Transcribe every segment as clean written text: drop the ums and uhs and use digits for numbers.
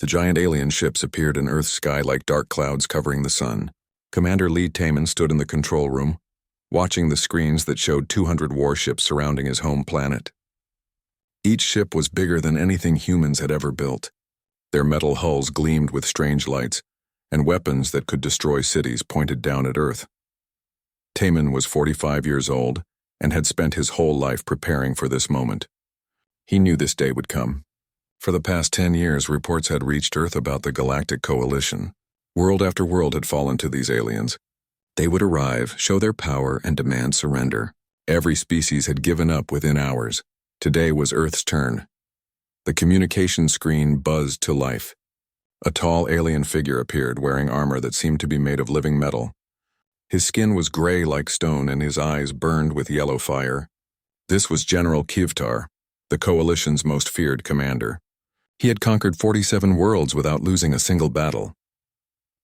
The giant alien ships appeared in Earth's sky like dark clouds covering the sun. Commander Lee Taman stood in the control room, watching the screens that showed 200 warships surrounding his home planet. Each ship was bigger than anything humans had ever built. Their metal hulls gleamed with strange lights, and weapons that could destroy cities pointed down at Earth. Taman was 45 years old and had spent his whole life preparing for this moment. He knew this day would come. For the past 10 years, reports had reached Earth about the Galactic Coalition. World after world had fallen to these aliens. They would arrive, show their power, and demand surrender. Every species had given up within hours. Today was Earth's turn. The communication screen buzzed to life. A tall alien figure appeared, wearing armor that seemed to be made of living metal. His skin was gray like stone, and his eyes burned with yellow fire. This was General Kivtar, the Coalition's most feared commander. He had conquered 47 worlds without losing a single battle.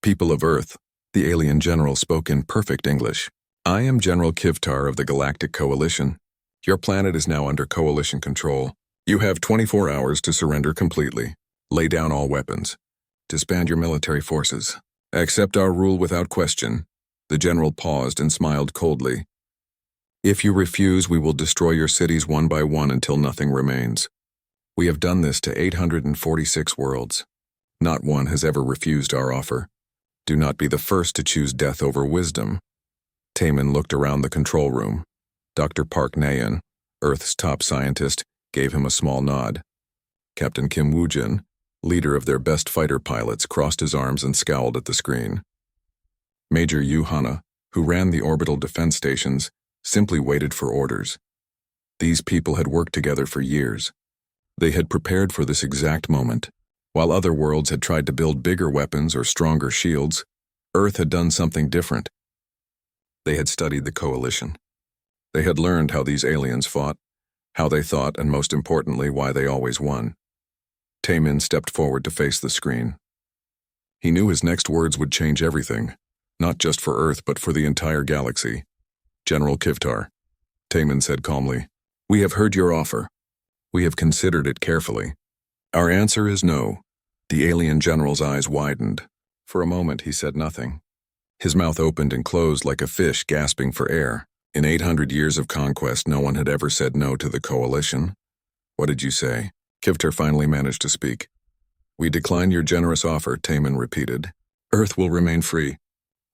People of Earth, the alien general spoke in perfect English. I am General Kivtar of the Galactic Coalition. Your planet is now under Coalition control. You have 24 hours to surrender completely. Lay down all weapons. Disband your military forces. Accept our rule without question. The general paused and smiled coldly. If you refuse, we will destroy your cities one by one until nothing remains. We have done this to 846 worlds. Not one has ever refused our offer. Do not be the first to choose death over wisdom. Taman looked around the control room. Dr. Park Nayan, Earth's top scientist, gave him a small nod. Captain Kim Woojin, leader of their best fighter pilots, crossed his arms and scowled at the screen. Major Yu Hana, who ran the orbital defense stations, simply waited for orders. These people had worked together for years. They had prepared for this exact moment. While other worlds had tried to build bigger weapons or stronger shields, Earth had done something different. They had studied the Coalition. They had learned how these aliens fought, how they thought, and most importantly, why they always won. Taman stepped forward to face the screen. He knew his next words would change everything, not just for Earth but for the entire galaxy. General Kivtar, Taman said calmly, we have heard your offer. We have considered it carefully. Our answer is no. The alien general's eyes widened. For a moment he said nothing. His mouth opened and closed like a fish gasping for air. In 800 years of conquest, no one had ever said no to the Coalition. What did you say? Kivtar finally managed to speak. We decline your generous offer, Taman repeated. Earth will remain free.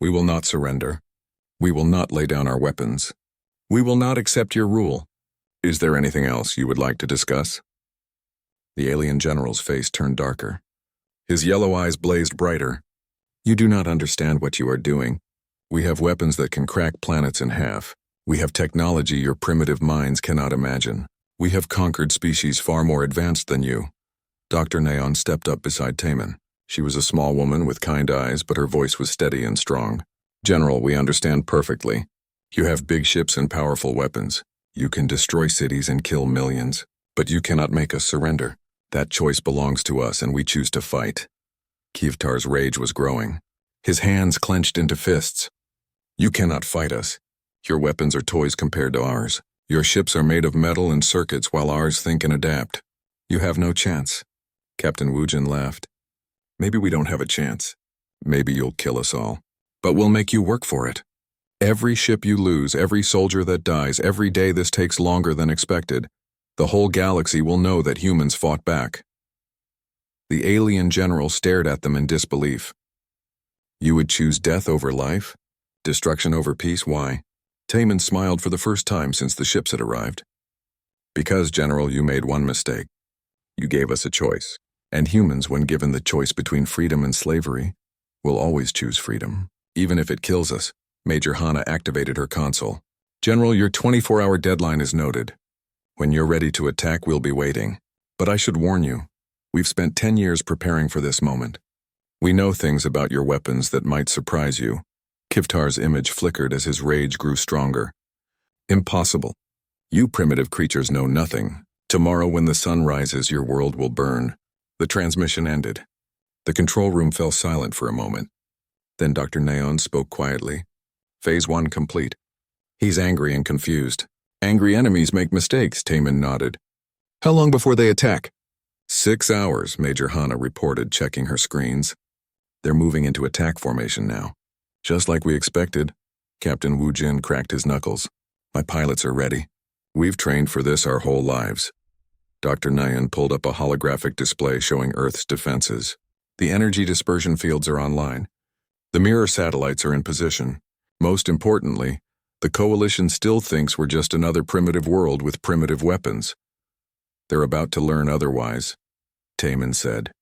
We will not surrender. We will not lay down our weapons. We will not accept your rule. Is there anything else you would like to discuss? The alien general's face turned darker. His yellow eyes blazed brighter. You do not understand what you are doing. We have weapons that can crack planets in half. We have technology your primitive minds cannot imagine. We have conquered species far more advanced than you. Dr. Nayan stepped up beside Taman. She was a small woman with kind eyes, but her voice was steady and strong. General, we understand perfectly. You have big ships and powerful weapons. You can destroy cities and kill millions. But you cannot make us surrender. That choice belongs to us, and we choose to fight. Kivtar's rage was growing. His hands clenched into fists. You cannot fight us. Your weapons are toys compared to ours. Your ships are made of metal and circuits while ours think and adapt. You have no chance. Captain Woojin laughed. Maybe we don't have a chance. Maybe you'll kill us all. But we'll make you work for it. Every ship you lose, every soldier that dies, every day this takes longer than expected, the whole galaxy will know that humans fought back. The alien general stared at them in disbelief. You would choose death over life? Destruction over peace? Why? Taman smiled for the first time since the ships had arrived. Because, General, you made one mistake. You gave us a choice. And humans, when given the choice between freedom and slavery, will always choose freedom, even if it kills us. Major Hana activated her console. General, your 24-hour deadline is noted. When you're ready to attack, we'll be waiting. But I should warn you, we've spent 10 years preparing for this moment. We know things about your weapons that might surprise you. Kivtar's image flickered as his rage grew stronger. Impossible. You primitive creatures know nothing. Tomorrow when the sun rises, your world will burn. The transmission ended. The control room fell silent for a moment. Then Dr. Nayan spoke quietly. Phase 1 complete. He's angry and confused. Angry enemies make mistakes, Taman nodded. How long before they attack? 6 hours, Major Hana reported, checking her screens. They're moving into attack formation now. Just like we expected. Captain Wu Jin cracked his knuckles. My pilots are ready. We've trained for this our whole lives. Dr. Nyan pulled up a holographic display showing Earth's defenses. The energy dispersion fields are online. The mirror satellites are in position. Most importantly, the Coalition still thinks we're just another primitive world with primitive weapons. They're about to learn otherwise, Taman said.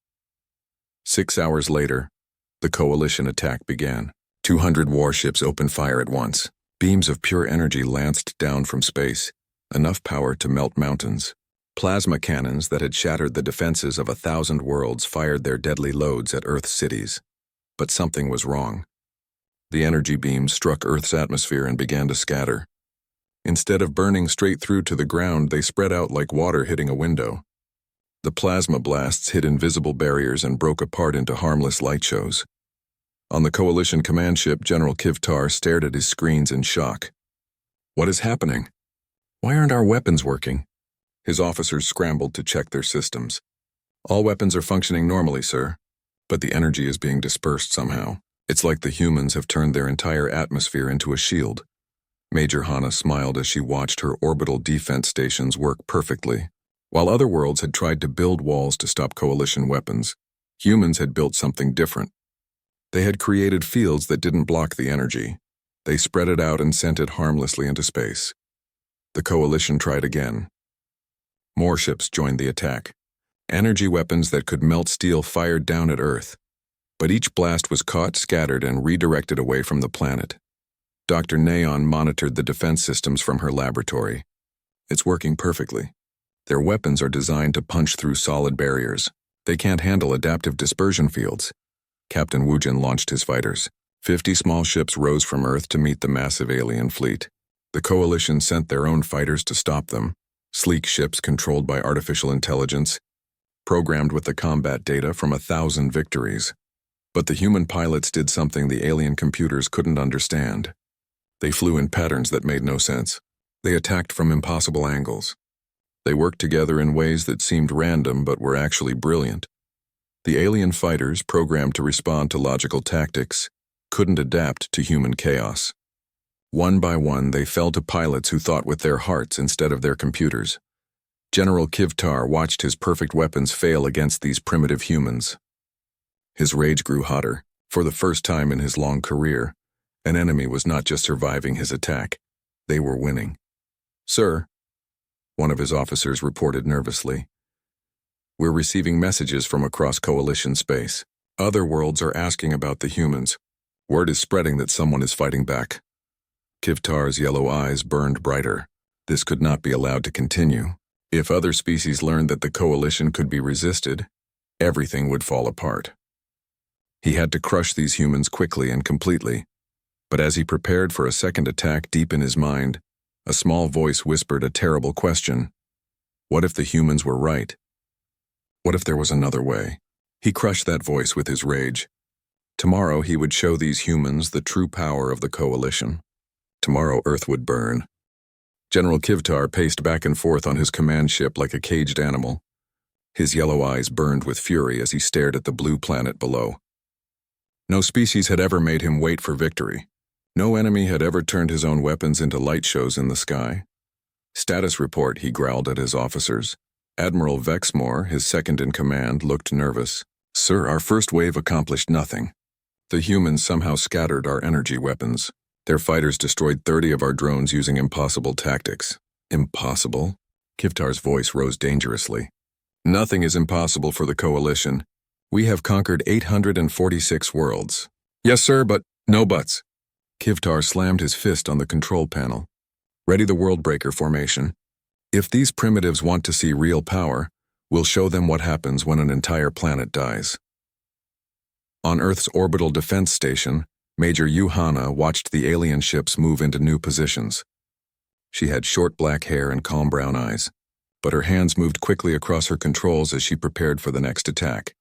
6 hours later, the Coalition attack began. 200 warships opened fire at once. Beams of pure energy lanced down from space, enough power to melt mountains. Plasma cannons that had shattered the defenses of 1,000 worlds fired their deadly loads at Earth's cities. But something was wrong. The energy beams struck Earth's atmosphere and began to scatter. Instead of burning straight through to the ground, they spread out like water hitting a window. The plasma blasts hit invisible barriers and broke apart into harmless light shows. On the Coalition command ship, General Kivtar stared at his screens in shock. What is happening? Why aren't our weapons working? His officers scrambled to check their systems. All weapons are functioning normally, sir, but the energy is being dispersed somehow. It's like the humans have turned their entire atmosphere into a shield. Major Hana smiled as she watched her orbital defense stations work perfectly. While other worlds had tried to build walls to stop Coalition weapons, humans had built something different. They had created fields that didn't block the energy. They spread it out and sent it harmlessly into space. The Coalition tried again. More ships joined the attack. Energy weapons that could melt steel fired down at Earth. But each blast was caught, scattered, and redirected away from the planet. Dr. Naon monitored the defense systems from her laboratory. It's working perfectly. Their weapons are designed to punch through solid barriers. They can't handle adaptive dispersion fields. Captain Wujin launched his fighters. 50 small ships rose from Earth to meet the massive alien fleet. The Coalition sent their own fighters to stop them. Sleek ships controlled by artificial intelligence, programmed with the combat data from 1,000 victories. But the human pilots did something the alien computers couldn't understand. They flew in patterns that made no sense. They attacked from impossible angles. They worked together in ways that seemed random but were actually brilliant. The alien fighters, programmed to respond to logical tactics, couldn't adapt to human chaos. One by one, they fell to pilots who thought with their hearts instead of their computers. General Kivtar watched his perfect weapons fail against these primitive humans. His rage grew hotter. For the first time in his long career, an enemy was not just surviving his attack, they were winning. Sir, one of his officers reported nervously, we're receiving messages from across Coalition space. Other worlds are asking about the humans. Word is spreading that someone is fighting back. Kivtar's yellow eyes burned brighter. This could not be allowed to continue. If other species learned that the Coalition could be resisted, everything would fall apart. He had to crush these humans quickly and completely. But as he prepared for a second attack deep in his mind, a small voice whispered a terrible question. What if the humans were right? What if there was another way? He crushed that voice with his rage. Tomorrow he would show these humans the true power of the Coalition. Tomorrow Earth would burn. General Kivtar paced back and forth on his command ship like a caged animal. His yellow eyes burned with fury as he stared at the blue planet below. No species had ever made him wait for victory. No enemy had ever turned his own weapons into light shows in the sky. Status report, he growled at his officers. Admiral Vexmore, his second-in-command, looked nervous. Sir, our first wave accomplished nothing. The humans somehow scattered our energy weapons. Their fighters destroyed 30 of our drones using impossible tactics. Impossible? Kivtar's voice rose dangerously. Nothing is impossible for the Coalition. We have conquered 846 worlds. Yes, sir, but no buts. Kivtar slammed his fist on the control panel. Ready the Worldbreaker formation. If these primitives want to see real power, we'll show them what happens when an entire planet dies. On Earth's orbital defense station, Major Yuhana watched the alien ships move into new positions. She had short black hair and calm brown eyes, but her hands moved quickly across her controls as she prepared for the next attack.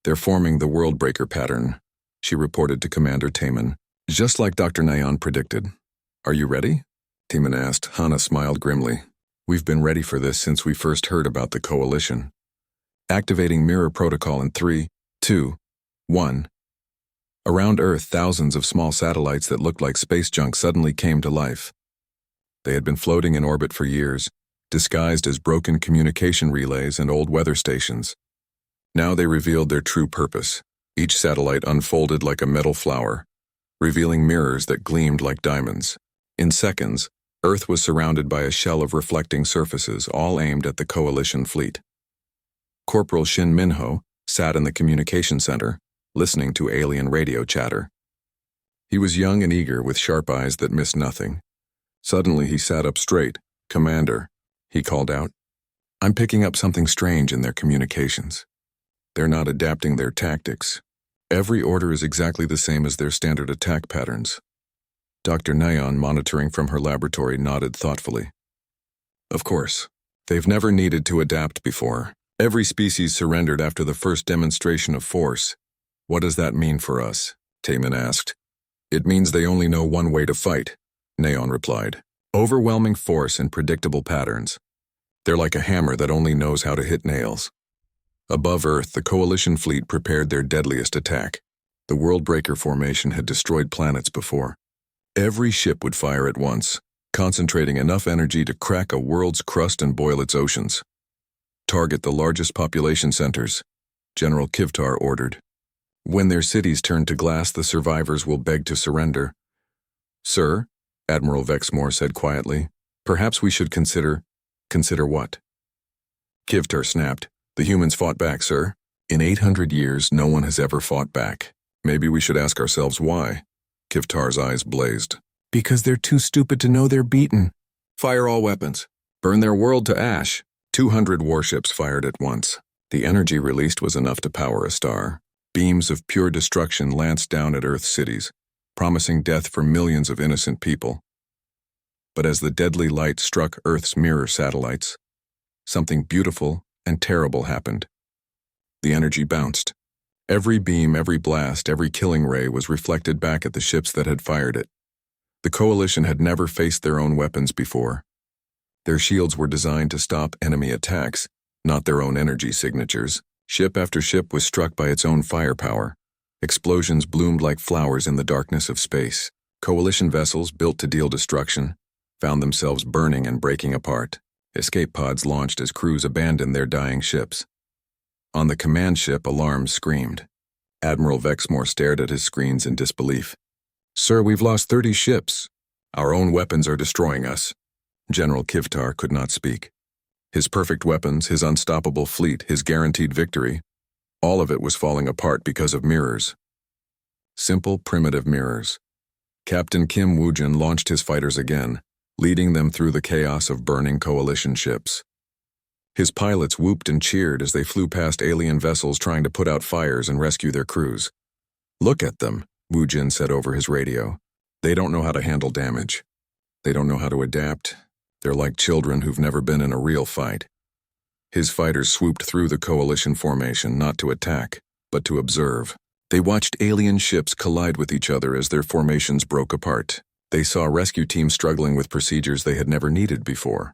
They're forming the Worldbreaker pattern, she reported to Commander Taman, just like Dr. Nayan predicted. Are you ready? Taman asked. Hana smiled grimly. We've been ready for this since we first heard about the Coalition. Activating mirror protocol in 3, 2, 1. Around Earth, thousands of small satellites that looked like space junk suddenly came to life. They had been floating in orbit for years, disguised as broken communication relays and old weather stations. Now they revealed their true purpose. Each satellite unfolded like a metal flower, revealing mirrors that gleamed like diamonds. In seconds, Earth was surrounded by a shell of reflecting surfaces, all aimed at the Coalition fleet. Corporal Shin Minho sat in the communication center, listening to alien radio chatter. He was young and eager, with sharp eyes that missed nothing. Suddenly he sat up straight. "Commander," he called out, "I'm picking up something strange in their communications. They're not adapting their tactics. Every order is exactly the same as their standard attack patterns." Dr. Nyan, monitoring from her laboratory, nodded thoughtfully. "Of course. They've never needed to adapt before. Every species surrendered after the first demonstration of force. What does that mean for us?" Taman asked. "It means they only know one way to fight," Nyan replied. "Overwhelming force and predictable patterns. They're like a hammer that only knows how to hit nails." Above Earth, the Coalition fleet prepared their deadliest attack. The Worldbreaker formation had destroyed planets before. Every ship would fire at once, concentrating enough energy to crack a world's crust and boil its oceans. "Target the largest population centers," General Kivtar ordered. "When their cities turn to glass, the survivors will beg to surrender." "Sir," Admiral Vexmore said quietly, "perhaps we should consider..." "Consider what?" Kivtar snapped. "The humans fought back, sir. In 800 years, no one has ever fought back. Maybe we should ask ourselves why." Kivtar's eyes blazed. "Because they're too stupid to know they're beaten. Fire all weapons. Burn their world to ash." 200 warships fired at once. The energy released was enough to power a star. Beams of pure destruction lanced down at Earth's cities, promising death for millions of innocent people. But as the deadly light struck Earth's mirror satellites, something beautiful and terrible happened. The energy bounced. Every beam, every blast, every killing ray was reflected back at the ships that had fired it. The Coalition had never faced their own weapons before. Their shields were designed to stop enemy attacks, not their own energy signatures. Ship after ship was struck by its own firepower. Explosions bloomed like flowers in the darkness of space. Coalition vessels, built to deal destruction, found themselves burning and breaking apart. Escape pods launched as crews abandoned their dying ships. On the command ship, alarms screamed. Admiral Vexmore stared at his screens in disbelief. "Sir, we've lost 30 ships. Our own weapons are destroying us." General Kivtar could not speak. His perfect weapons, his unstoppable fleet, his guaranteed victory, all of it was falling apart because of mirrors. Simple, primitive mirrors. Captain Kim Woojin launched his fighters again, leading them through the chaos of burning Coalition ships. His pilots whooped and cheered as they flew past alien vessels trying to put out fires and rescue their crews. "Look at them," Woojin said over his radio. "They don't know how to handle damage. They don't know how to adapt. They're like children who've never been in a real fight." His fighters swooped through the Coalition formation, not to attack, but to observe. They watched alien ships collide with each other as their formations broke apart. They saw rescue teams struggling with procedures they had never needed before.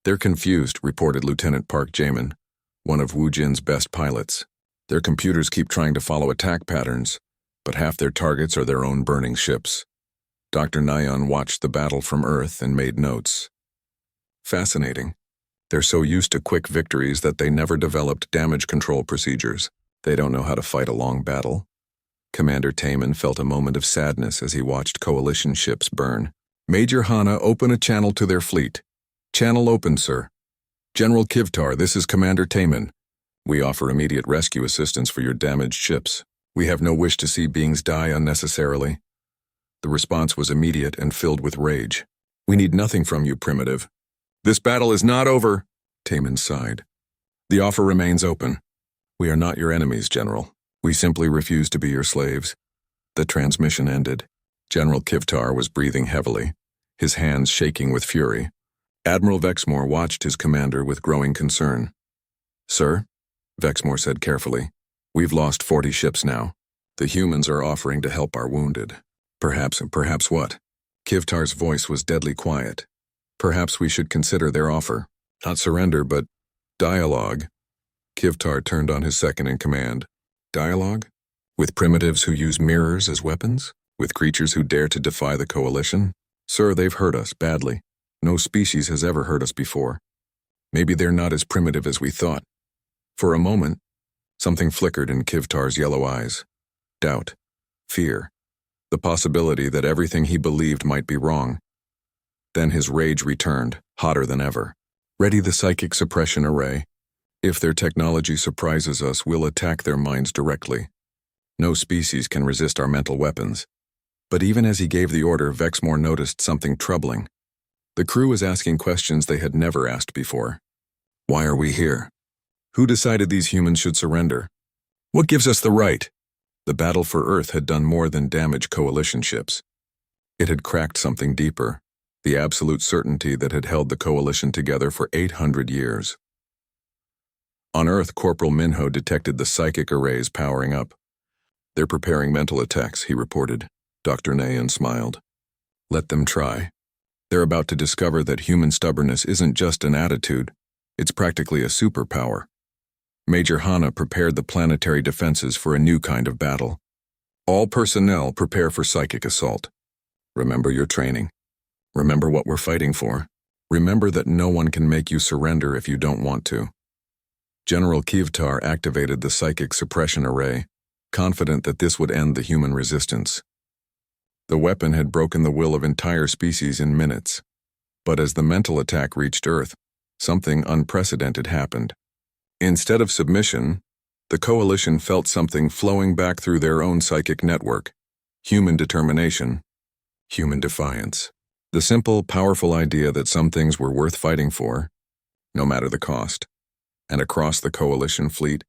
"They're confused," reported Lieutenant Park Jamin, one of Woojin's best pilots. "Their computers keep trying to follow attack patterns, but half their targets are their own burning ships." Dr. Nyan watched the battle from Earth and made notes. "Fascinating. They're so used to quick victories that they never developed damage control procedures. They don't know how to fight a long battle." Commander Taman felt a moment of sadness as he watched Coalition ships burn. "Major Hana, open a channel to their fleet." "Channel open, sir." "General Kivtar, this is Commander Taman. We offer immediate rescue assistance for your damaged ships. We have no wish to see beings die unnecessarily." The response was immediate and filled with rage. "We need nothing from you, primitive." "This battle is not over," Taman sighed. "The offer remains open. We are not your enemies, General. We simply refuse to be your slaves." The transmission ended. General Kivtar was breathing heavily, his hands shaking with fury. Admiral Vexmore watched his commander with growing concern. "Sir," Vexmore said carefully, "we've lost 40 ships now. The humans are offering to help our wounded. Perhaps what?" Kivtar's voice was deadly quiet. "Perhaps we should consider their offer. Not surrender, but dialogue." Kivtar turned on his second-in-command. Dialogue? With primitives who use mirrors as weapons? With creatures who dare to defy the coalition? Sir, they've hurt us badly. No species has ever hurt us before. Maybe they're not as primitive as we thought. For a moment, something flickered in Kivtar's yellow eyes. Doubt. Fear. The possibility that everything he believed might be wrong. Then his rage returned, hotter than ever. Ready the psychic suppression array. If their technology surprises us, we'll attack their minds directly. No species can resist our mental weapons. But even as he gave the order, Vexmore noticed something troubling. The crew was asking questions they had never asked before. Why are we here? Who decided these humans should surrender? What gives us the right? The battle for Earth had done more than damage coalition ships. It had cracked something deeper, the absolute certainty that had held the coalition together for 800 years. On Earth, Corporal Minho detected the psychic arrays powering up. They're preparing mental attacks, he reported. Dr. Nayan smiled. Let them try. They're about to discover that human stubbornness isn't just an attitude, it's practically a superpower. Major Hana prepared the planetary defenses for a new kind of battle. All personnel prepare for psychic assault. Remember your training. Remember what we're fighting for. Remember that no one can make you surrender if you don't want to. General Kivtar activated the psychic suppression array, confident that this would end the human resistance. The weapon had broken the will of entire species in minutes. But as the mental attack reached Earth, something unprecedented happened. Instead of submission, the coalition felt something flowing back through their own psychic network. Human determination. Human defiance. The simple, powerful idea that some things were worth fighting for, no matter the cost. And across the coalition fleet,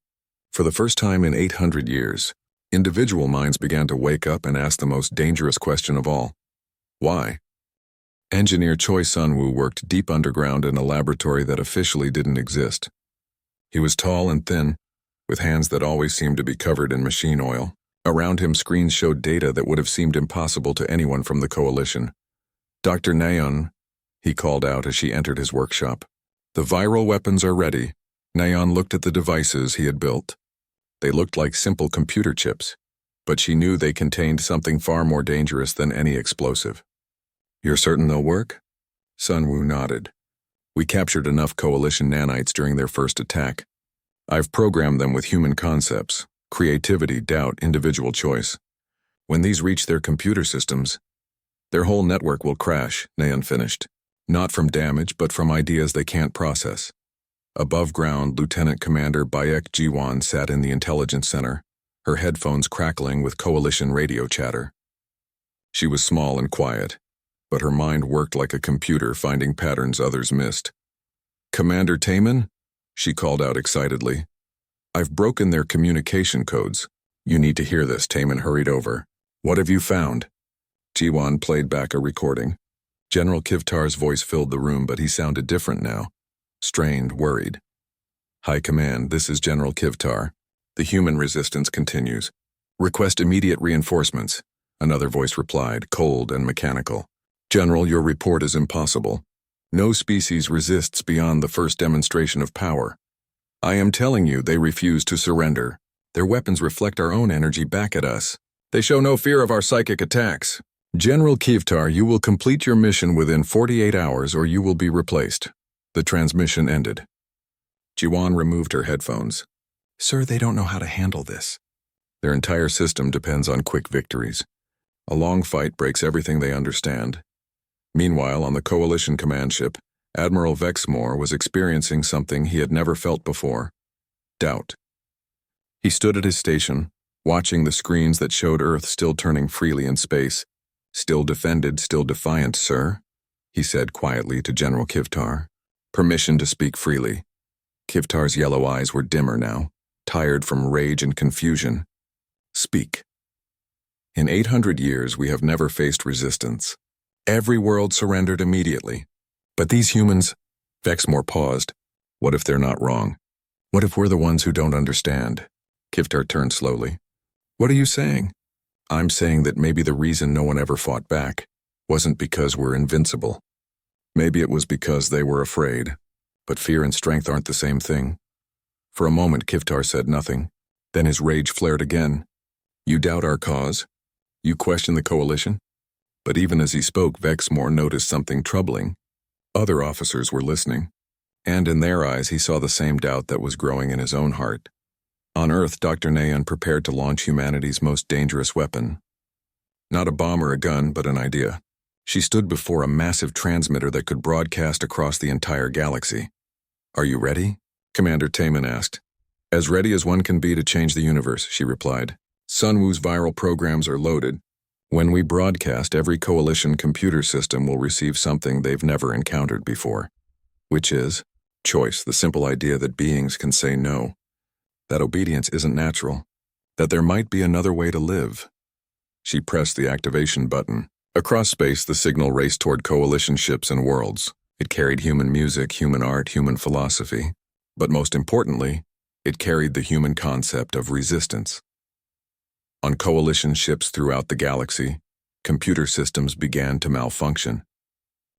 for the first time in 800 years, individual minds began to wake up and ask the most dangerous question of all. Why? Engineer Choi Sun-woo worked deep underground in a laboratory that officially didn't exist. He was tall and thin, with hands that always seemed to be covered in machine oil. Around him, screens showed data that would have seemed impossible to anyone from the coalition. Dr. Nayeon, he called out as she entered his workshop. The viral weapons are ready. Nayeon looked at the devices he had built. They looked like simple computer chips, but she knew they contained something far more dangerous than any explosive. You're certain they'll work? Sun-woo nodded. We captured enough coalition nanites during their first attack. I've programmed them with human concepts, creativity, doubt, individual choice. When these reach their computer systems, their whole network will crash, Nayeon finished. Not from damage, but from ideas they can't process. Above ground, Lieutenant Commander Bayek Jiwon sat in the intelligence center, her headphones crackling with coalition radio chatter. She was small and quiet, but her mind worked like a computer finding patterns others missed. Commander Taemin? She called out excitedly. I've broken their communication codes. You need to hear this, Taemin hurried over. What have you found? Jiwon played back a recording. General Kivtar's voice filled the room, but he sounded different now. Strained, worried. High Command, this is General Kivtar. The human resistance continues. Request immediate reinforcements. Another voice replied, cold and mechanical. General, your report is impossible. No species resists beyond the first demonstration of power. I am telling you, they refuse to surrender. Their weapons reflect our own energy back at us. They show no fear of our psychic attacks. General Kivtar, you will complete your mission within 48 hours or you will be replaced. The transmission ended. Jiwon removed her headphones. Sir, they don't know how to handle this. Their entire system depends on quick victories. A long fight breaks everything they understand. Meanwhile, on the Coalition command ship, Admiral Vexmore was experiencing something he had never felt before. Doubt. He stood at his station, watching the screens that showed Earth still turning freely in space. Still defended, still defiant, sir, he said quietly to General Kivtar. Permission to speak freely. Kivtar's yellow eyes were dimmer now, tired from rage and confusion. Speak. In 800 years, we have never faced resistance. Every world surrendered immediately. But these humans, Vexmore paused. What if they're not wrong? What if we're the ones who don't understand? Kivtar turned slowly. What are you saying? I'm saying that maybe the reason no one ever fought back wasn't because we're invincible. Maybe it was because they were afraid. But fear and strength aren't the same thing. For a moment, Kivtar said nothing. Then his rage flared again. You doubt our cause? You question the coalition? But even as he spoke, Vexmore noticed something troubling. Other officers were listening, and in their eyes he saw the same doubt that was growing in his own heart. On Earth, Dr. Nayan prepared to launch humanity's most dangerous weapon. Not a bomb or a gun, but an idea. She stood before a massive transmitter that could broadcast across the entire galaxy. Are you ready? Commander Taman asked. As ready as one can be to change the universe, she replied. Sunwoo's viral programs are loaded. When we broadcast, every coalition computer system will receive something they've never encountered before. Which is choice, the simple idea that beings can say no. That obedience isn't natural. That there might be another way to live. She pressed the activation button. Across space, the signal raced toward coalition ships and worlds. It carried human music, human art, human philosophy. But most importantly, it carried the human concept of resistance. On coalition ships throughout the galaxy, computer systems began to malfunction.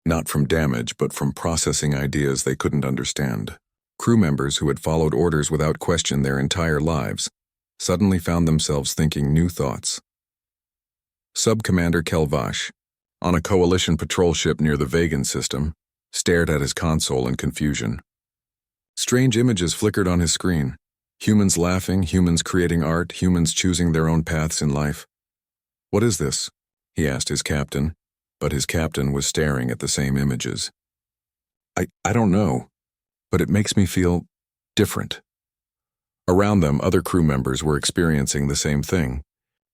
Not from damage, but from processing ideas they couldn't understand. Crew members who had followed orders without question their entire lives suddenly found themselves thinking new thoughts. Sub-Commander Kelvash, on a coalition patrol ship near the Vagan system, stared at his console in confusion. Strange images flickered on his screen. Humans laughing, humans creating art, humans choosing their own paths in life. What is this? He asked his captain, but his captain was staring at the same images. I don't know, but it makes me feel different. Around them, other crew members were experiencing the same thing.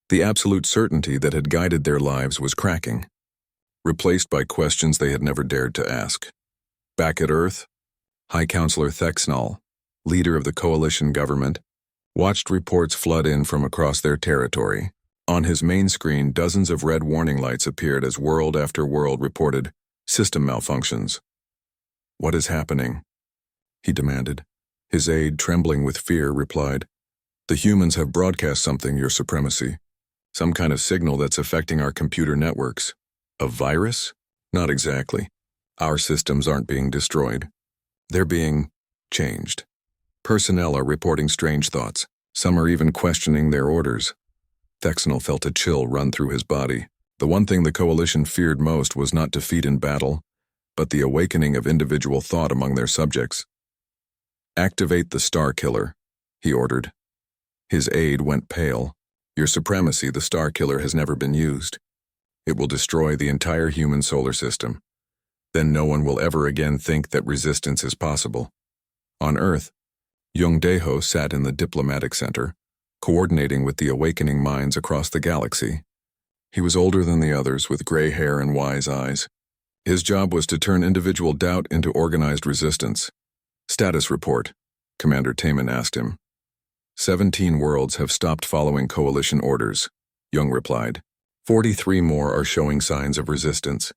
The absolute certainty that had guided their lives was cracking, replaced by questions they had never dared to ask. Back at Earth, High Counselor Thexnall, leader of the coalition government, watched reports flood in from across their territory. On his main screen, dozens of red warning lights appeared as world after world reported system malfunctions. What is happening? He demanded. His aide, trembling with fear, replied, The humans have broadcast something, Your Supremacy. Some kind of signal that's affecting our computer networks. A virus? Not exactly. Our systems aren't being destroyed. They're being changed. Personnel are reporting strange thoughts. Some are even questioning their orders. Thexnell felt a chill run through his body. The one thing the coalition feared most was not defeat in battle, but the awakening of individual thought among their subjects. Activate the Star Killer, he ordered. His aide went pale. Your Supremacy, the Star Killer has never been used. It will destroy the entire human solar system. Then no one will ever again think that resistance is possible. On Earth, Jung Deho sat in the diplomatic center, coordinating with the awakening minds across the galaxy. He was older than the others, with gray hair and wise eyes. His job was to turn individual doubt into organized resistance. Status report, Commander Taman asked him. 17 worlds have stopped following coalition orders, Jung replied. 43 more are showing signs of resistance.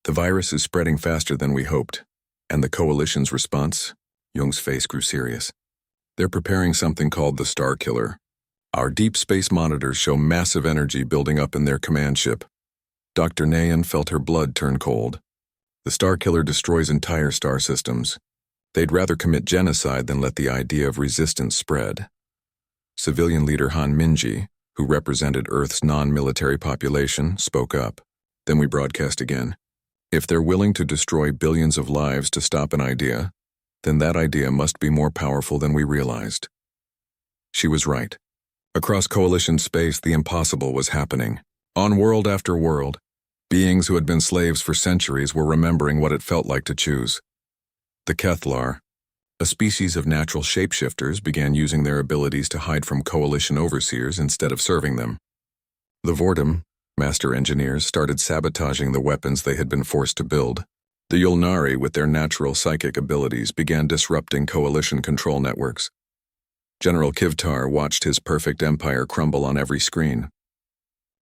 The virus is spreading faster than we hoped. And the coalition's response? Jung's face grew serious. They're preparing something called the Star Killer. Our deep space monitors show massive energy building up in their command ship. Dr. Nayan felt her blood turn cold. The Star Killer destroys entire star systems. They'd rather commit genocide than let the idea of resistance spread. Civilian leader Han Minji, who represented Earth's non-military population, spoke up. Then we broadcast again. If they're willing to destroy billions of lives to stop an idea, then that idea must be more powerful than we realized. She was right. Across coalition space, the impossible was happening. On world after world, beings who had been slaves for centuries were remembering what it felt like to choose. The Kethlar, a species of natural shapeshifters, began using their abilities to hide from coalition overseers instead of serving them. The Vordum, master engineers, started sabotaging the weapons they had been forced to build. The Yulnari, with their natural psychic abilities, began disrupting coalition control networks. General Kivtar watched his perfect empire crumble on every screen.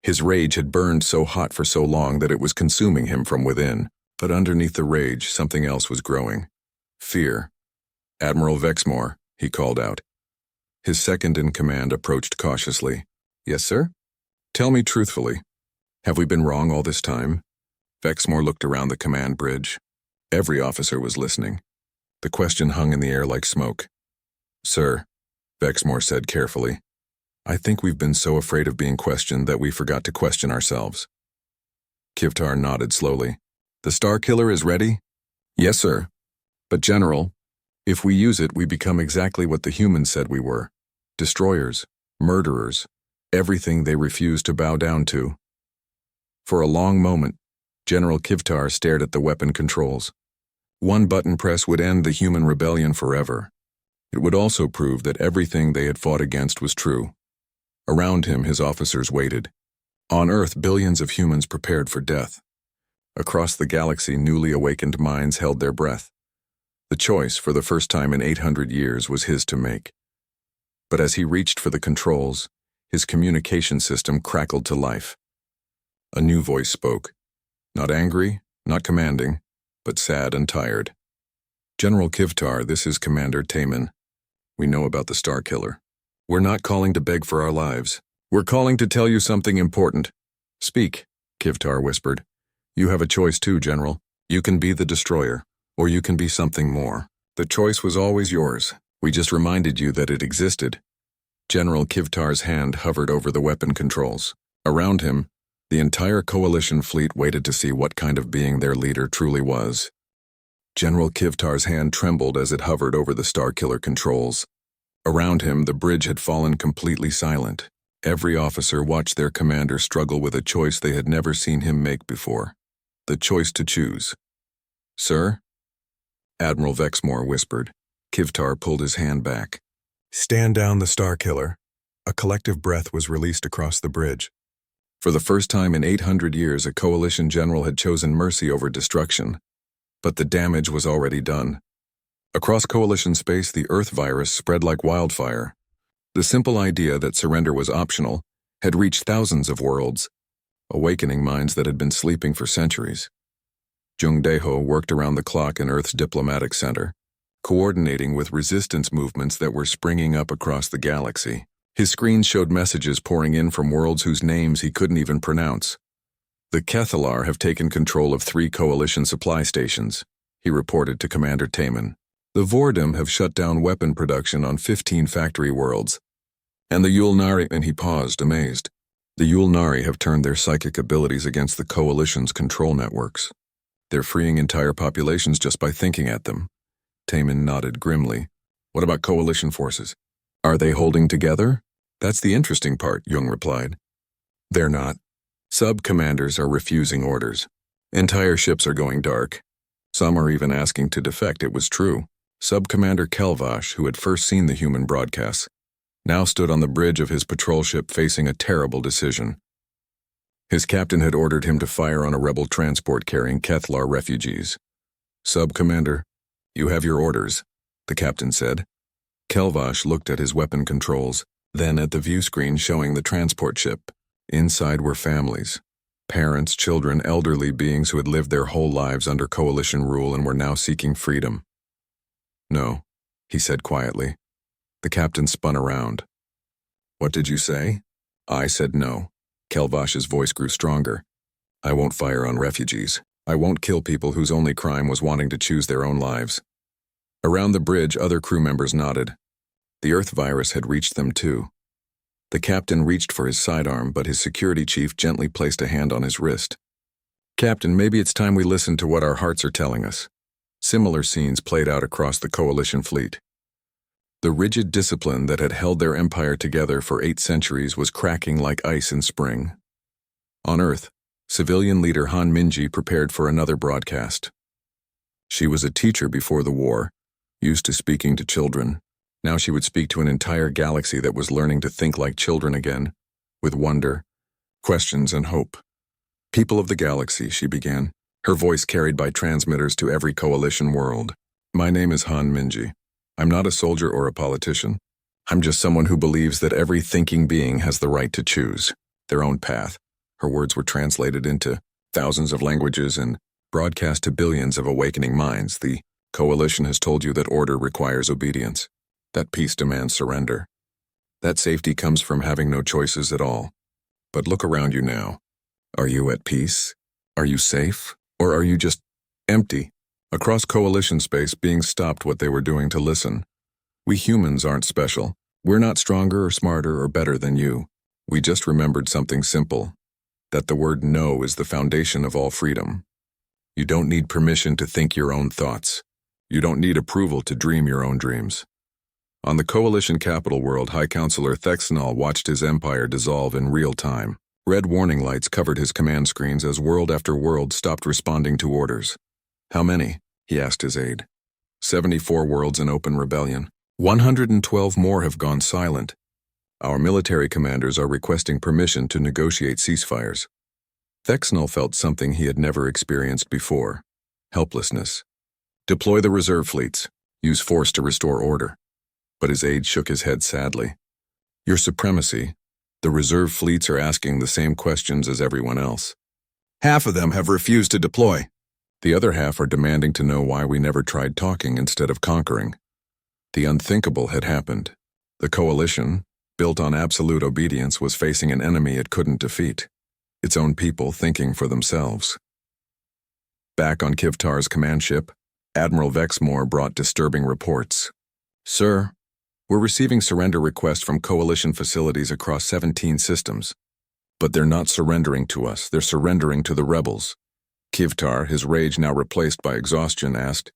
His rage had burned so hot for so long that it was consuming him from within, but underneath the rage, something else was growing. Fear. Admiral Vexmore, he called out. His second-in-command approached cautiously. Yes, sir? Tell me truthfully. Have we been wrong all this time? Vexmore looked around the command bridge. Every officer was listening. The question hung in the air like smoke. Sir, Vexmore said carefully, I think we've been so afraid of being questioned that we forgot to question ourselves. Kivtar nodded slowly. The Star Killer is ready? Yes, sir. But General, if we use it, we become exactly what the humans said we were. Destroyers, murderers, everything they refuse to bow down to. For a long moment, General Kivtar stared at the weapon controls. One button press would end the human rebellion forever. It would also prove that everything they had fought against was true. Around him, his officers waited. On Earth, billions of humans prepared for death. Across the galaxy, newly awakened minds held their breath. The choice, for the first time in 800 years, was his to make. But as he reached for the controls, his communication system crackled to life. A new voice spoke. Not angry, not commanding, but sad and tired. General Kivtar, this is Commander Taman. We know about the Star Killer. We're not calling to beg for our lives. We're calling to tell you something important. Speak, Kivtar whispered. You have a choice too, General. You can be the destroyer, or you can be something more. The choice was always yours. We just reminded you that it existed. General Kivtar's hand hovered over the weapon controls. Around him, the entire coalition fleet waited to see what kind of being their leader truly was. General Kivtar's hand trembled as it hovered over the Star Killer controls. Around him, the bridge had fallen completely silent. Every officer watched their commander struggle with a choice they had never seen him make before. The choice to choose. Sir? Admiral Vexmore whispered. Kivtar pulled his hand back. Stand down the Star Killer. A collective breath was released across the bridge. For the first time in 800 years, a coalition general had chosen mercy over destruction. But the damage was already done. Across coalition space, the Earth virus spread like wildfire. The simple idea that surrender was optional had reached thousands of worlds, awakening minds that had been sleeping for centuries. Jung Daeho worked around the clock in Earth's diplomatic center, coordinating with resistance movements that were springing up across the galaxy. His screen showed messages pouring in from worlds whose names he couldn't even pronounce. The Kethalar have taken control of 3 coalition supply stations, he reported to Commander Taman. The Vordum have shut down weapon production on 15 factory worlds. And the Yulnari, and he paused, amazed. The Yulnari have turned their psychic abilities against the coalition's control networks. They're freeing entire populations just by thinking at them. Taman nodded grimly. What about coalition forces? Are they holding together? That's the interesting part, Jung replied. They're not. Sub-commanders are refusing orders. Entire ships are going dark. Some are even asking to defect. It was true. Sub-Commander Kelvash, who had first seen the human broadcasts, now stood on the bridge of his patrol ship facing a terrible decision. His captain had ordered him to fire on a rebel transport carrying Kethlar refugees. Sub-Commander, you have your orders, the captain said. Kelvash looked at his weapon controls, then at the view screen showing the transport ship. Inside were families. Parents, children, elderly beings who had lived their whole lives under coalition rule and were now seeking freedom. No, he said quietly. The captain spun around. What did you say? I said no. Kelvash's voice grew stronger. I won't fire on refugees. I won't kill people whose only crime was wanting to choose their own lives. Around the bridge, other crew members nodded. The Earth virus had reached them too. The captain reached for his sidearm, but his security chief gently placed a hand on his wrist. Captain, maybe it's time we listen to what our hearts are telling us. Similar scenes played out across the coalition fleet. The rigid discipline that had held their empire together for 8 centuries was cracking like ice in spring. On Earth, civilian leader Han Minji prepared for another broadcast. She was a teacher before the war, used to speaking to children. Now she would speak to an entire galaxy that was learning to think like children again, with wonder, questions, and hope. People of the galaxy, she began, her voice carried by transmitters to every coalition world. My name is Han Minji. I'm not a soldier or a politician. I'm just someone who believes that every thinking being has the right to choose their own path. Her words were translated into thousands of languages and broadcast to billions of awakening minds. The coalition has told you that order requires obedience, that peace demands surrender, that safety comes from having no choices at all. But look around you now. Are you at peace? Are you safe? Or are you just empty? Across coalition space, beings stopped what they were doing to listen. We humans aren't special. We're not stronger or smarter or better than you. We just remembered something simple, that the word no is the foundation of all freedom. You don't need permission to think your own thoughts. You don't need approval to dream your own dreams. On the Coalition capital world, High Counselor Thexanol watched his empire dissolve in real time. Red warning lights covered his command screens as world after world stopped responding to orders. How many? He asked his aide. 74 worlds in open rebellion. 112 more have gone silent. Our military commanders are requesting permission to negotiate ceasefires. Thexanol felt something he had never experienced before. Helplessness. Deploy the reserve fleets. Use force to restore order. But his aide shook his head sadly. Your Supremacy, the reserve fleets are asking the same questions as everyone else. Half of them have refused to deploy. The other half are demanding to know why we never tried talking instead of conquering. The unthinkable had happened. The Coalition, built on absolute obedience, was facing an enemy it couldn't defeat. Its own people thinking for themselves. Back on Kivtar's command ship, Admiral Vexmore brought disturbing reports. Sir, we're receiving surrender requests from Coalition facilities across 17 systems. But they're not surrendering to us, they're surrendering to the rebels. Kivtar, his rage now replaced by exhaustion, asked,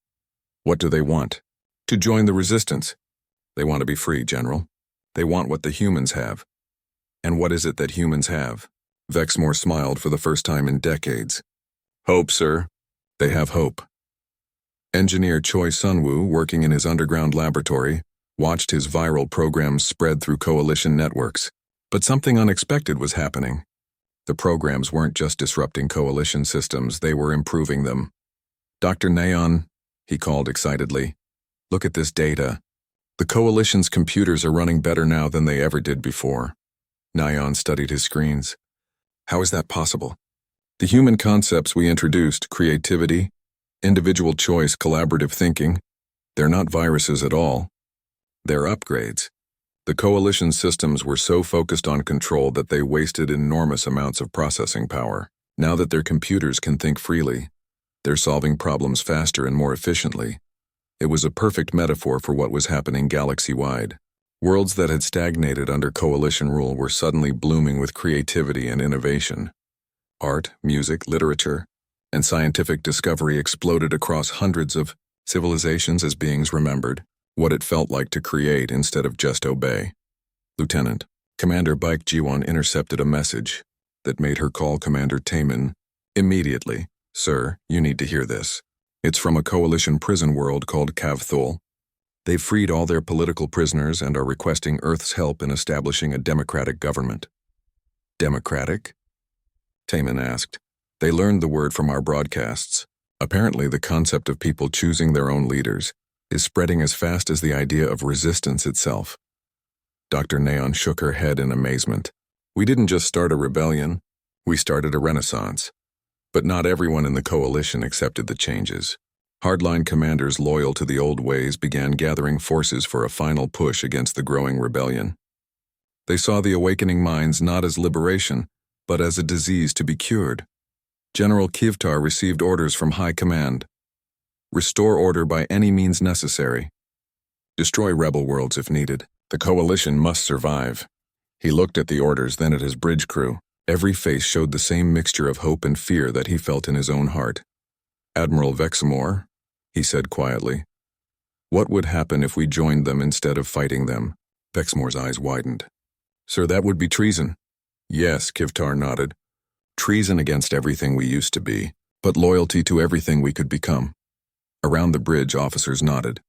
What do they want? To join the resistance. They want to be free, General. They want what the humans have. And what is it that humans have? Vexmore smiled for the first time in decades. Hope, sir. They have hope. Engineer Choi Sunwoo, working in his underground laboratory, watched his viral programs spread through Coalition networks. But something unexpected was happening. The programs weren't just disrupting Coalition systems, they were improving them. Dr. Neon, he called excitedly, look at this data. The Coalition's computers are running better now than they ever did before. Neon studied his screens. How is that possible? The human concepts we introduced, creativity, individual choice, collaborative thinking, they're not viruses at all. They're upgrades. The Coalition systems were so focused on control that they wasted enormous amounts of processing power. Now that their computers can think freely, they're solving problems faster and more efficiently. It was a perfect metaphor for what was happening galaxy-wide. Worlds that had stagnated under Coalition rule were suddenly blooming with creativity and innovation. Art, music, literature, and scientific discovery exploded across hundreds of civilizations as beings remembered what it felt like to create instead of just obey. Lieutenant, Commander Baek Jiwon intercepted a message that made her call Commander Taemin immediately. Sir, you need to hear this. It's from a Coalition prison world called Kavthul. They've freed all their political prisoners and are requesting Earth's help in establishing a democratic government. Democratic? Taemin asked. They learned the word from our broadcasts. Apparently the concept of people choosing their own leaders is spreading as fast as the idea of resistance itself. Dr. Neon shook her head in amazement. We didn't just start a rebellion, we started a renaissance. But not everyone in the Coalition accepted the changes. Hardline commanders loyal to the old ways began gathering forces for a final push against the growing rebellion. They saw the awakening minds not as liberation, but as a disease to be cured. General Kivtar received orders from High Command. Restore order by any means necessary. Destroy rebel worlds if needed. The Coalition must survive. He looked at the orders, then at his bridge crew. Every face showed the same mixture of hope and fear that he felt in his own heart. Admiral Vexmore, he said quietly, what would happen if we joined them instead of fighting them? Vexmore's eyes widened. Sir, that would be treason. Yes, Kivtar nodded. Treason against everything we used to be, but loyalty to everything we could become. Around the bridge, officers nodded.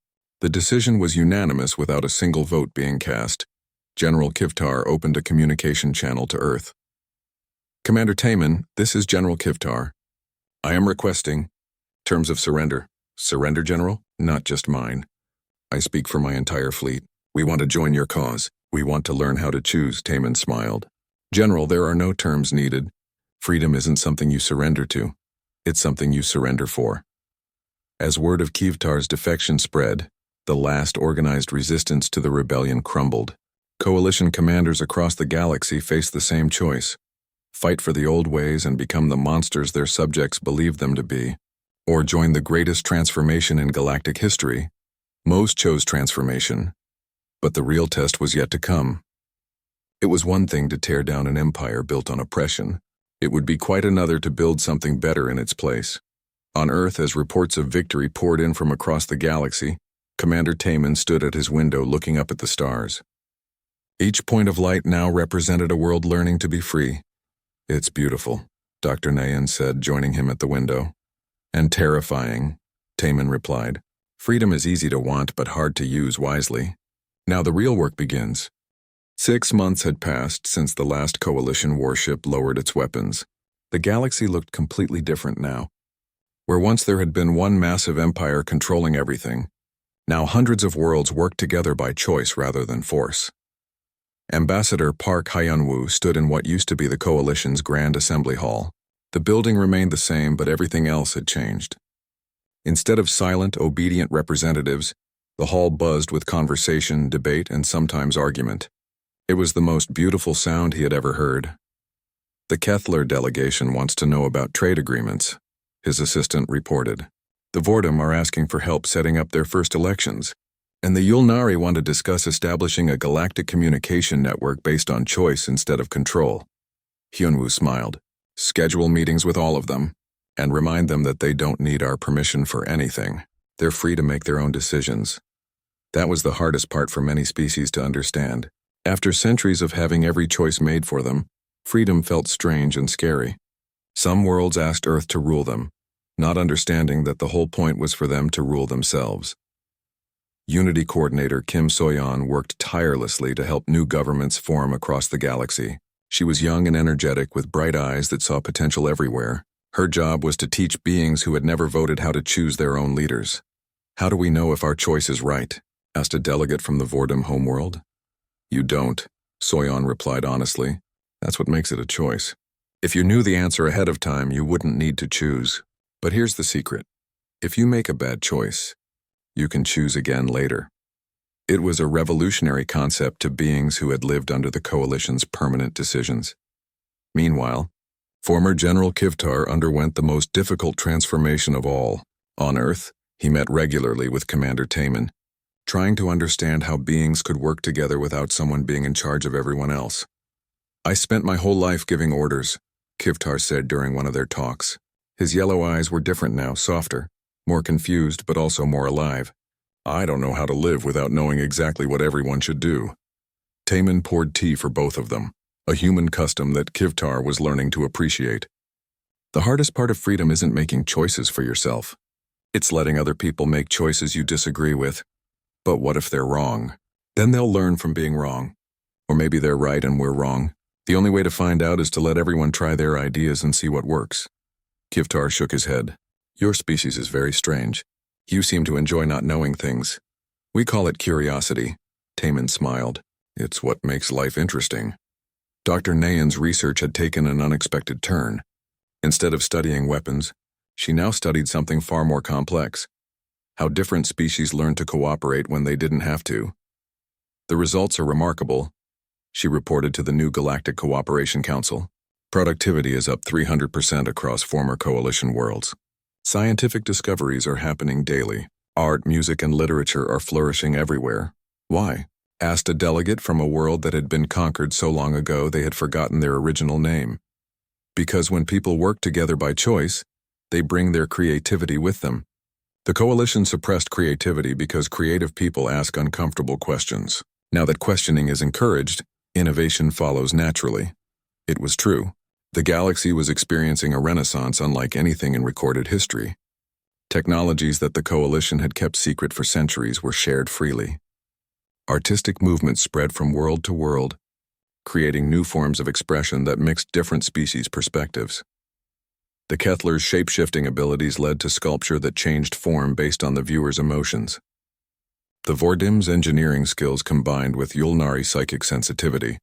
The decision was unanimous without a single vote being cast. General Kivtar opened a communication channel to Earth. Commander Taemin, this is General Kivtar. I am requesting terms of surrender. Surrender, General? Not just mine. I speak for my entire fleet. We want to join your cause. We want to learn how to choose, Taemin smiled. General, there are no terms needed. Freedom isn't something you surrender to. It's something you surrender for. As word of Kivtar's defection spread, the last organized resistance to the rebellion crumbled. Coalition commanders across the galaxy faced the same choice. Fight for the old ways and become the monsters their subjects believed them to be, or join the greatest transformation in galactic history. Most chose transformation, But the real test was yet to come. It was one thing to tear down an empire built on oppression. It would be quite another to build something better in its place. On Earth, as reports of victory poured in from across the galaxy, Commander Taman stood at his window looking up at the stars. Each point of light now represented a world learning to be free. "It's beautiful," Dr. Nayan said, joining him at the window. "And terrifying," Taman replied. "Freedom is easy to want but hard to use wisely. Now the real work begins." 6 months had passed since the last coalition warship lowered its weapons. The galaxy looked completely different now. Where once there had been one massive empire controlling everything, now hundreds of worlds worked together by choice rather than force. Ambassador Park Hyunwoo stood in what used to be the coalition's Grand Assembly Hall. The building remained the same, but everything else had changed. Instead of silent, obedient representatives, the hall buzzed with conversation, debate, and sometimes argument. It was the most beautiful sound he had ever heard. "The Kethler delegation wants to know about trade agreements," his assistant reported. "The Vordum are asking for help setting up their first elections, and the Yulnari want to discuss establishing a galactic communication network based on choice instead of control." Hyunwoo smiled. "Schedule meetings with all of them, and remind them that they don't need our permission for anything. They're free to make their own decisions." That was the hardest part for many species to understand. After centuries of having every choice made for them, freedom felt strange and scary. Some worlds asked Earth to rule them, not understanding that the whole point was for them to rule themselves. Unity Coordinator Kim Soyeon worked tirelessly to help new governments form across the galaxy. She was young and energetic with bright eyes that saw potential everywhere. Her job was to teach beings who had never voted how to choose their own leaders. "How do we know if our choice is right?" asked a delegate from the Vordum homeworld. "You don't," Soyeon replied honestly. "That's what makes it a choice. If you knew the answer ahead of time, you wouldn't need to choose. But here's the secret. If you make a bad choice, you can choose again later." It was a revolutionary concept to beings who had lived under the Coalition's permanent decisions. Meanwhile, former General Kivtar underwent the most difficult transformation of all. On Earth, he met regularly with Commander Taman, trying to understand how beings could work together without someone being in charge of everyone else. "I spent my whole life giving orders," Kivtar said during one of their talks. His yellow eyes were different now, softer, more confused but also more alive. "I don't know how to live without knowing exactly what everyone should do." Taman poured tea for both of them, a human custom that Kivtar was learning to appreciate. The hardest part of freedom isn't making choices for yourself. It's letting other people make choices you disagree with. But what if they're wrong? Then they'll learn from being wrong. Or maybe they're right and we're wrong. The only way to find out is to let everyone try their ideas and see what works. Kivtar shook his head. "Your species is very strange. You seem to enjoy not knowing things. We call it curiosity." Taman smiled. "It's what makes life interesting." Dr. Nayan's research had taken an unexpected turn. Instead of studying weapons, she now studied something far more complex: how different species learned to cooperate when they didn't have to. "The results are remarkable," she reported to the new Galactic Cooperation Council. "Productivity is up 300% across former coalition worlds. Scientific discoveries are happening daily. Art, music, and literature are flourishing everywhere." "Why?" asked a delegate from a world that had been conquered so long ago they had forgotten their original name. "Because when people work together by choice, they bring their creativity with them. The coalition suppressed creativity because creative people ask uncomfortable questions. Now that questioning is encouraged, innovation follows naturally." It was true. The galaxy was experiencing a renaissance unlike anything in recorded history. Technologies that the coalition had kept secret for centuries were shared freely. Artistic movements spread from world to world, creating new forms of expression that mixed different species' perspectives. The Kethler's shape-shifting abilities led to sculpture that changed form based on the viewer's emotions. The Vordim's engineering skills combined with Yulnari psychic sensitivity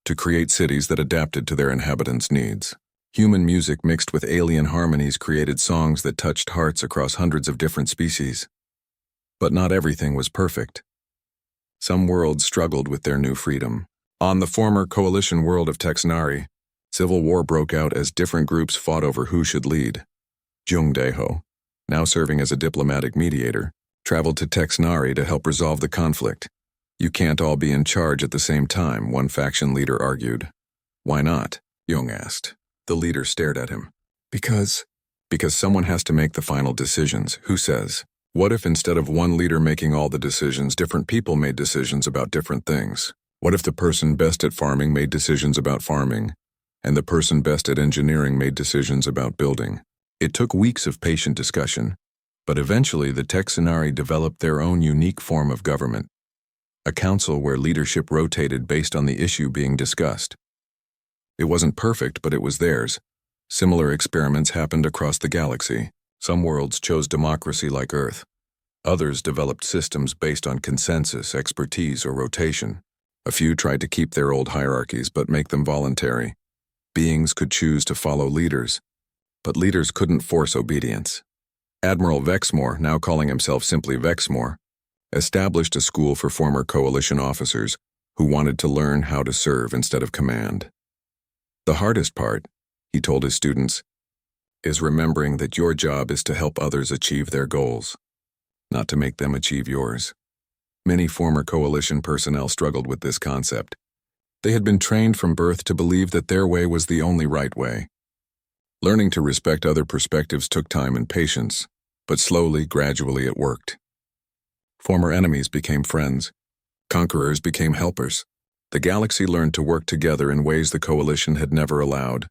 to create cities that adapted to their inhabitants' needs. Human music mixed with alien harmonies created songs that touched hearts across hundreds of different species. But not everything was perfect. Some worlds struggled with their new freedom. On the former coalition world of Texnari, civil war broke out as different groups fought over who should lead. Jung Daeho, now serving as a diplomatic mediator, traveled to Texnari to help resolve the conflict. You can't all be in charge at the same time, one faction leader argued. Why not? Jung asked. The leader stared at him. Because someone has to make the final decisions. Who says? What if instead of one leader making all the decisions, different people made decisions about different things? What if the person best at farming made decisions about farming, and the person best at engineering made decisions about building? It took weeks of patient discussion, but eventually the Texanari developed their own unique form of government, a council where leadership rotated based on the issue being discussed. It wasn't perfect, but it was theirs. Similar experiments happened across the galaxy. Some worlds chose democracy like Earth. Others developed systems based on consensus, expertise, or rotation. A few tried to keep their old hierarchies but make them voluntary. Beings could choose to follow leaders, but leaders couldn't force obedience. Admiral Vexmore, now calling himself simply Vexmore, established a school for former coalition officers who wanted to learn how to serve instead of command. The hardest part, he told his students, is remembering that your job is to help others achieve their goals, not to make them achieve yours. Many former coalition personnel struggled with this concept. They had been trained from birth to believe that their way was the only right way. Learning to respect other perspectives took time and patience, but slowly, gradually it worked. Former enemies became friends. Conquerors became helpers. The galaxy learned to work together in ways the coalition had never allowed.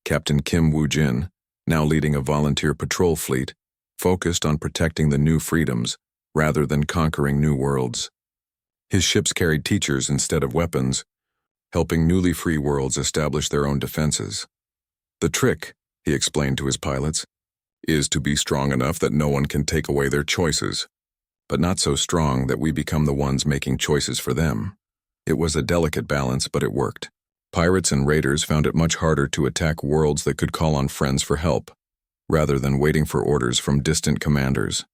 Captain Kim Woo-jin, now leading a volunteer patrol fleet, focused on protecting the new freedoms rather than conquering new worlds. His ships carried teachers instead of weapons, helping newly free worlds establish their own defenses. The trick, he explained to his pilots, is to be strong enough that no one can take away their choices, but not so strong that we become the ones making choices for them. It was a delicate balance, but it worked. Pirates and raiders found it much harder to attack worlds that could call on friends for help, rather than waiting for orders from distant commanders.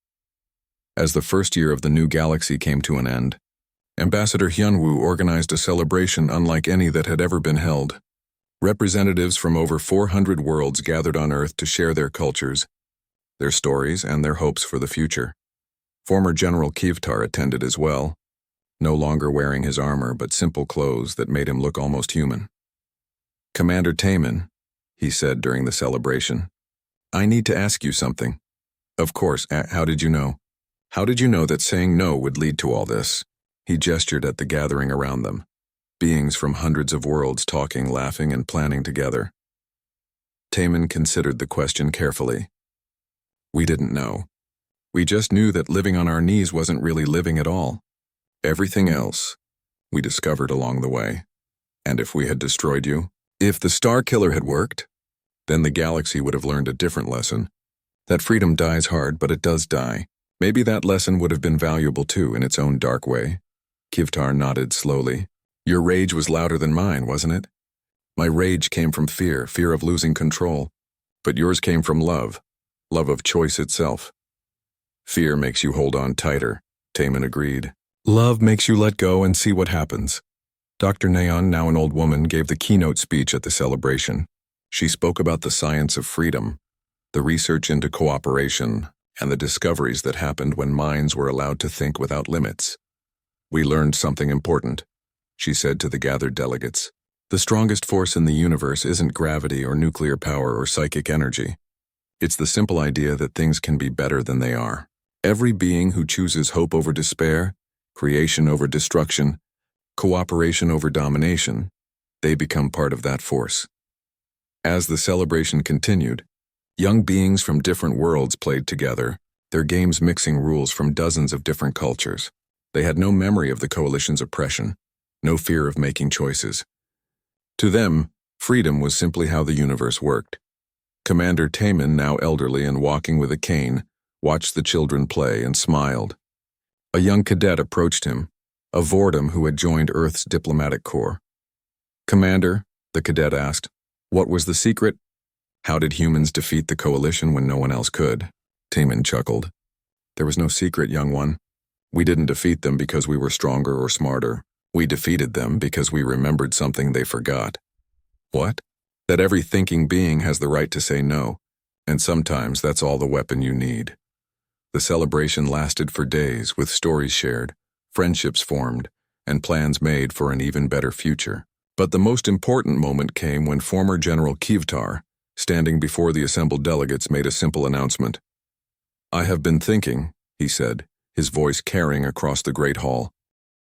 As the first year of the new galaxy came to an end, Ambassador Hyunwoo organized a celebration unlike any that had ever been held. Representatives from over 400 worlds gathered on Earth to share their cultures, their stories, and their hopes for the future. Former General Kivtar attended as well, no longer wearing his armor but simple clothes that made him look almost human. Commander Taman, he said during the celebration, I need to ask you something. Of course, how did you know? How did you know that saying no would lead to all this? He gestured at the gathering around them, beings from hundreds of worlds talking, laughing, and planning together. Taman considered the question carefully. We didn't know. We just knew that living on our knees wasn't really living at all. Everything else, we discovered along the way. And if we had destroyed you, if the Star Killer had worked, then the galaxy would have learned a different lesson. That freedom dies hard, but it does die. Maybe that lesson would have been valuable too, in its own dark way. Kivtar nodded slowly. Your rage was louder than mine, wasn't it? My rage came from fear of losing control. But yours came from love of choice itself. Fear makes you hold on tighter, Taman agreed. Love makes you let go and see what happens. Dr. Neon, now an old woman, gave the keynote speech at the celebration. She spoke about the science of freedom, the research into cooperation, and the discoveries that happened when minds were allowed to think without limits. We learned something important, she said to the gathered delegates. The strongest force in the universe isn't gravity or nuclear power or psychic energy. It's the simple idea that things can be better than they are. Every being who chooses hope over despair, creation over destruction, cooperation over domination, they become part of that force. As the celebration continued, young beings from different worlds played together, their games mixing rules from dozens of different cultures. They had no memory of the coalition's oppression, no fear of making choices. To them, freedom was simply how the universe worked. Commander Taman, now elderly and walking with a cane, watched the children play and smiled. A young cadet approached him, a Vordum who had joined Earth's diplomatic corps. Commander, the cadet asked, what was the secret? How did humans defeat the coalition when no one else could? Taman chuckled. There was no secret, young one. We didn't defeat them because we were stronger or smarter. We defeated them because we remembered something they forgot. What? That every thinking being has the right to say no, and sometimes that's all the weapon you need. The celebration lasted for days, with stories shared, friendships formed, and plans made for an even better future. But the most important moment came when former General Kivtar, standing before the assembled delegates, made a simple announcement. "I have been thinking," he said, his voice carrying across the great hall,